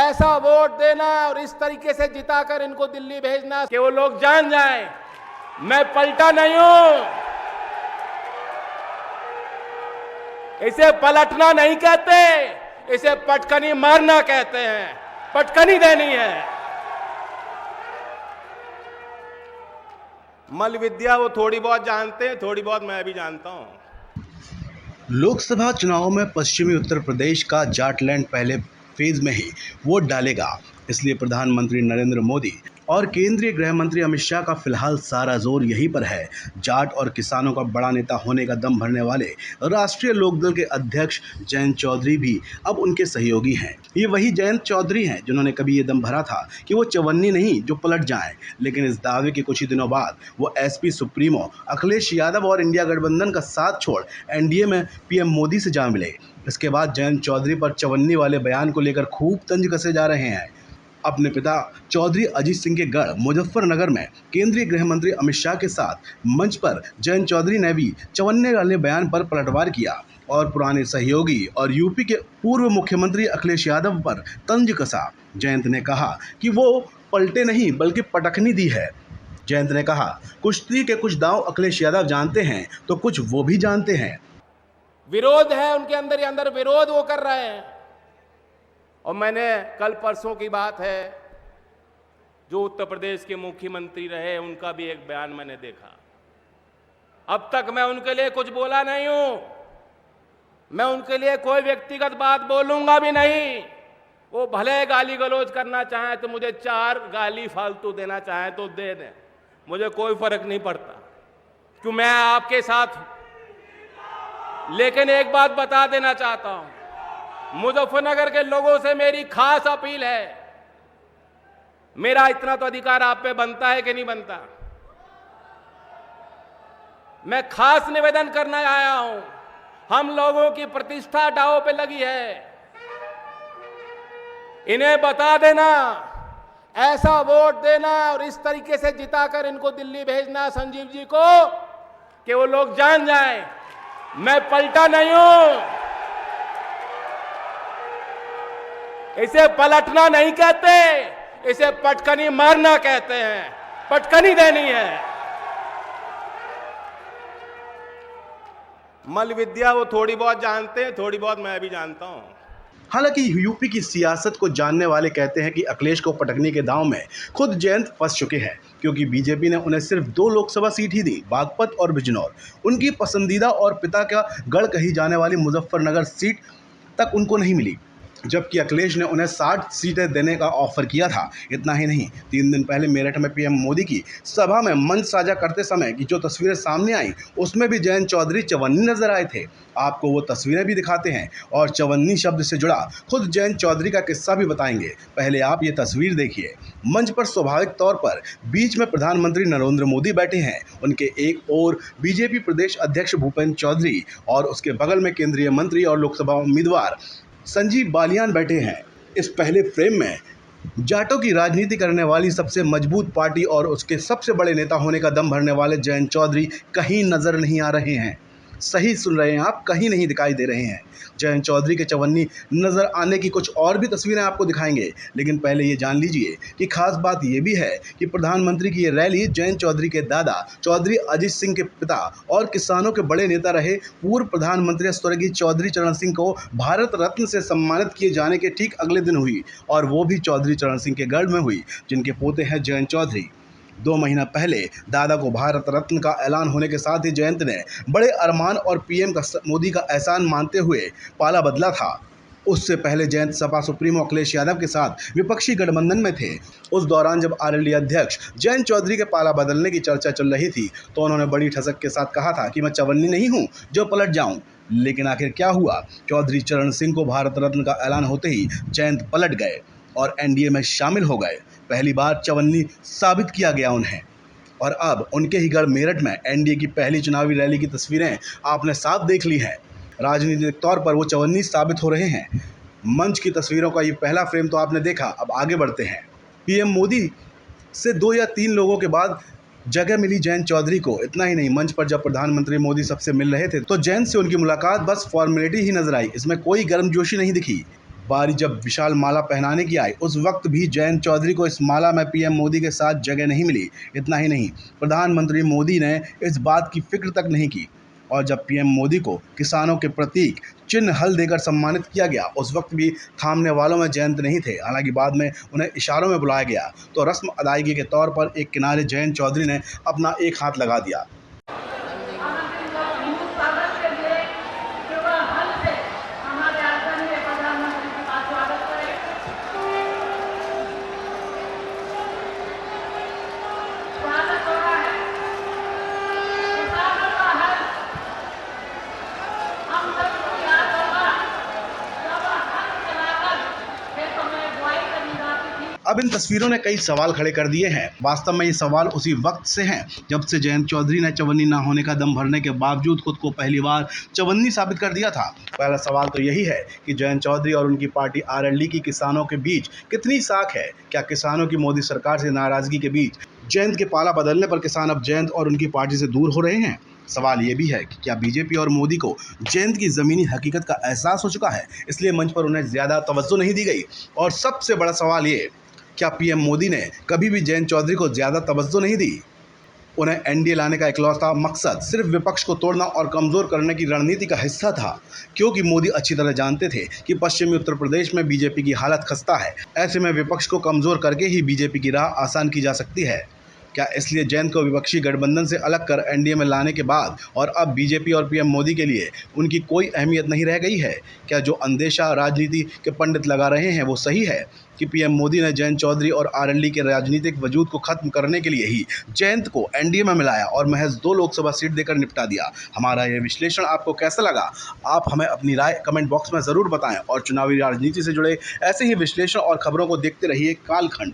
ऐसा वोट देना और इस तरीके से जिताकर इनको दिल्ली भेजना कि वो लोग जान जाएं मैं पलटा नहीं हूं। इसे पलटना नहीं कहते, इसे पटकनी मारना कहते हैं, पटकनी देनी है। मल विद्या वो थोड़ी बहुत जानते हैं, थोड़ी बहुत मैं भी जानता हूं। लोकसभा चुनाव में पश्चिमी उत्तर प्रदेश का जाटलैंड पहले फेज में ही वोट डालेगा, इसलिए प्रधानमंत्री नरेंद्र मोदी और केंद्रीय गृह मंत्री अमित शाह का फिलहाल सारा जोर यहीं पर है। जाट और किसानों का बड़ा नेता होने का दम भरने वाले राष्ट्रीय लोकदल के अध्यक्ष जयंत चौधरी भी अब उनके सहयोगी हैं। ये वही जयंत चौधरी हैं जिन्होंने कभी ये दम भरा था कि वो चवन्नी नहीं जो पलट जाएं, लेकिन इस दावे के कुछ ही दिनों बाद वो एसपी सुप्रीमो अखिलेश यादव और इंडिया गठबंधन का साथ छोड़ एनडीए में पीएम मोदी से जा मिले। इसके बाद जयंत चौधरी पर चवन्नी वाले बयान को लेकर खूब तंज कसे जा रहे हैं। अपने पिता चौधरी अजीत सिंह के गढ़ मुजफ्फरनगर में केंद्रीय गृह मंत्री अमित शाह के साथ मंच पर जयंत चौधरी ने भी चवन्नी वाले बयान पर पलटवार किया और पुराने सहयोगी और यूपी के पूर्व मुख्यमंत्री अखिलेश यादव पर तंज कसा। जयंत ने कहा कि वो पलटे नहीं बल्कि पटखनी दी है। जयंत ने कहा कुश्ती के कुछ दांव अखिलेश यादव जानते हैं तो कुछ वो भी जानते हैं। विरोध है उनके अंदर ही अंदर, विरोध वो कर रहे हैं। और मैंने कल परसों की बात है, जो उत्तर प्रदेश के मुख्यमंत्री रहे उनका भी एक बयान मैंने देखा। अब तक मैं उनके लिए कुछ बोला नहीं हूं, मैं उनके लिए कोई व्यक्तिगत बात बोलूंगा भी नहीं। वो भले गाली गलौज करना चाहें तो मुझे 4 गाली फालतू देना चाहें तो दे दें, मुझे कोई फर्क नहीं पड़ता, क्यों मैं आपके साथ हूं। लेकिन एक बात बता देना चाहता हूं, मुजफ्फरनगर के लोगों से मेरी खास अपील है। मेरा इतना तो अधिकार आप पे बनता है कि नहीं बनता। मैं खास निवेदन करना आया हूं, हम लोगों की प्रतिष्ठा दांव पे लगी है। इन्हें बता देना, ऐसा वोट देना और इस तरीके से जिताकर इनको दिल्ली भेजना संजीव जी को कि वो लोग जान जाएं मैं पलटा नहीं हूं। इसे पलटना नहीं कहते, इसे पटकनी मारना कहते हैं, पटकनी देनी है। मल विद्या वो थोड़ी बहुत जानते हैं, थोड़ी बहुत मैं भी जानता हूं। हालांकि यूपी की सियासत को जानने वाले कहते हैं कि अखिलेश को पटकने के दांव में खुद जयंत फंस चुके हैं, क्योंकि बीजेपी ने उन्हें सिर्फ 2 लोकसभा सीट ही दी, बागपत और बिजनौर। उनकी पसंदीदा और पिता का गढ़ कही जाने वाली मुजफ्फरनगर सीट तक उनको नहीं मिली, जबकि अखिलेश ने उन्हें 60 सीटें देने का ऑफर किया था। इतना ही नहीं, 3 दिन पहले मेरठ में पीएम मोदी की सभा में मंच साझा करते समय की जो तस्वीरें सामने आई, उसमें भी जयंत चौधरी चवन्नी नजर आए थे। आपको वो तस्वीरें भी दिखाते हैं और चवन्नी शब्द से जुड़ा खुद जयंत चौधरी का किस्सा भी बताएंगे। पहले आप ये तस्वीर देखिए। मंच पर स्वाभाविक तौर पर बीच में प्रधानमंत्री नरेंद्र मोदी बैठे हैं, उनके एक ओर बीजेपी प्रदेश अध्यक्ष भूपेंद्र चौधरी और उसके बगल में केंद्रीय मंत्री और लोकसभा उम्मीदवार संजीव बालियान बैठे हैं। इस पहले फ्रेम में जाटों की राजनीति करने वाली सबसे मजबूत पार्टी और उसके सबसे बड़े नेता होने का दम भरने वाले जयंत चौधरी कहीं नजर नहीं आ रहे हैं। सही सुन रहे हैं आप, कहीं नहीं दिखाई दे रहे हैं। जयंत चौधरी के चवन्नी नजर आने की कुछ और भी तस्वीरें आपको दिखाएंगे, लेकिन पहले ये जान लीजिए कि खास बात ये भी है कि प्रधानमंत्री की ये रैली जयंत चौधरी के दादा चौधरी अजीत सिंह के पिता और किसानों के बड़े नेता रहे पूर्व प्रधानमंत्री स्वर्गीय चौधरी चरण सिंह को भारत रत्न से सम्मानित किए जाने के ठीक अगले दिन हुई, और वो भी चौधरी चरण सिंह के गढ़ में हुई, जिनके पोते हैं जयंत चौधरी। 2 महीना पहले दादा को भारत रत्न का ऐलान होने के साथ ही जयंत ने बड़े अरमान और पीएम का मोदी का एहसान मानते हुए पाला बदला था। उससे पहले जयंत सपा सुप्रीमो अखिलेश यादव के साथ विपक्षी गठबंधन में थे। उस दौरान जब आरएलडी अध्यक्ष जयंत चौधरी के पाला बदलने की चर्चा चल रही थी तो उन्होंने बड़ी ठसक के साथ कहा था कि मैं चवन्नी नहीं हूं जो पलट जाऊं। लेकिन आखिर क्या हुआ? चौधरी चरण सिंह को भारत रत्न का ऐलान होते ही जयंत पलट गए और एनडीए में शामिल हो गए। पहली बार चवन्नी साबित किया गया उन्हें, और अब उनके ही गढ़ मेरठ में एनडीए की पहली चुनावी रैली की तस्वीरें आपने साफ देख ली हैं। राजनीतिक तौर पर वो चवन्नी साबित हो रहे हैं। मंच की तस्वीरों का ये पहला फ्रेम तो आपने देखा, अब आगे बढ़ते हैं। पीएम मोदी से 2 या 3 लोगों के बाद जगह मिली जयंत चौधरी को। इतना ही नहीं, मंच पर जब प्रधानमंत्री मोदी सबसे मिल रहे थे तो जयंत से उनकी मुलाकात बस फॉर्मेलिटी ही नजर आई, इसमें कोई गर्मजोशी नहीं दिखी। बारी जब विशाल माला पहनाने की आई, उस वक्त भी जयंत चौधरी को इस माला में पीएम मोदी के साथ जगह नहीं मिली। इतना ही नहीं, प्रधानमंत्री मोदी ने इस बात की फिक्र तक नहीं की। और जब पीएम मोदी को किसानों के प्रतीक चिन्ह हल देकर सम्मानित किया गया, उस वक्त भी थामने वालों में जयंत नहीं थे। हालांकि बाद में उन्हें इशारों में बुलाया गया तो रस्म अदायगी के तौर पर एक किनारे जयंत चौधरी ने अपना एक हाथ लगा दिया। अब इन तस्वीरों ने कई सवाल खड़े कर दिए हैं। वास्तव में ये सवाल उसी वक्त से हैं जब से जयंत चौधरी ने चवन्नी ना होने का दम भरने के बावजूद खुद को पहली बार चवन्नी साबित कर दिया था। पहला सवाल तो यही है कि जयंत चौधरी और उनकी पार्टी आरएलडी की किसानों के बीच कितनी साख है। क्या किसानों की मोदी सरकार से नाराजगी के बीच जयंत के पाला बदलने पर किसान अब जयंत और उनकी पार्टी से दूर हो रहे हैं? सवाल ये भी है कि क्या बीजेपी और मोदी को जयंत की ज़मीनी हकीकत का एहसास हो चुका है, इसलिए मंच पर उन्हें ज़्यादा तवज्जो नहीं दी गई? और सबसे बड़ा सवाल ये, क्या पीएम मोदी ने कभी भी जयंत चौधरी को ज़्यादा तवज्जो नहीं दी? उन्हें एनडीए लाने का इकलौता मकसद सिर्फ विपक्ष को तोड़ना और कमज़ोर करने की रणनीति का हिस्सा था, क्योंकि मोदी अच्छी तरह जानते थे कि पश्चिमी उत्तर प्रदेश में बीजेपी की हालत खस्ता है। ऐसे में विपक्ष को कमज़ोर करके ही बीजेपी की राह आसान की जा सकती है। क्या इसलिए जयंत को विपक्षी गठबंधन से अलग कर एनडीए में लाने के बाद और अब बीजेपी और पीएम मोदी के लिए उनकी कोई अहमियत नहीं रह गई है? क्या जो अंदेशा राजनीति के पंडित लगा रहे हैं वो सही है कि पीएम मोदी ने जयंत चौधरी और आरएलडी के राजनीतिक वजूद को खत्म करने के लिए ही जयंत को एनडीए में मिलाया और महज 2 लोकसभा सीट देकर निपटा दिया? हमारा यह विश्लेषण आपको कैसा लगा? आप हमें अपनी राय कमेंट बॉक्स में ज़रूर बताएं और चुनावी राजनीति से जुड़े ऐसे ही विश्लेषण और खबरों को देखते रहिए कालखंड।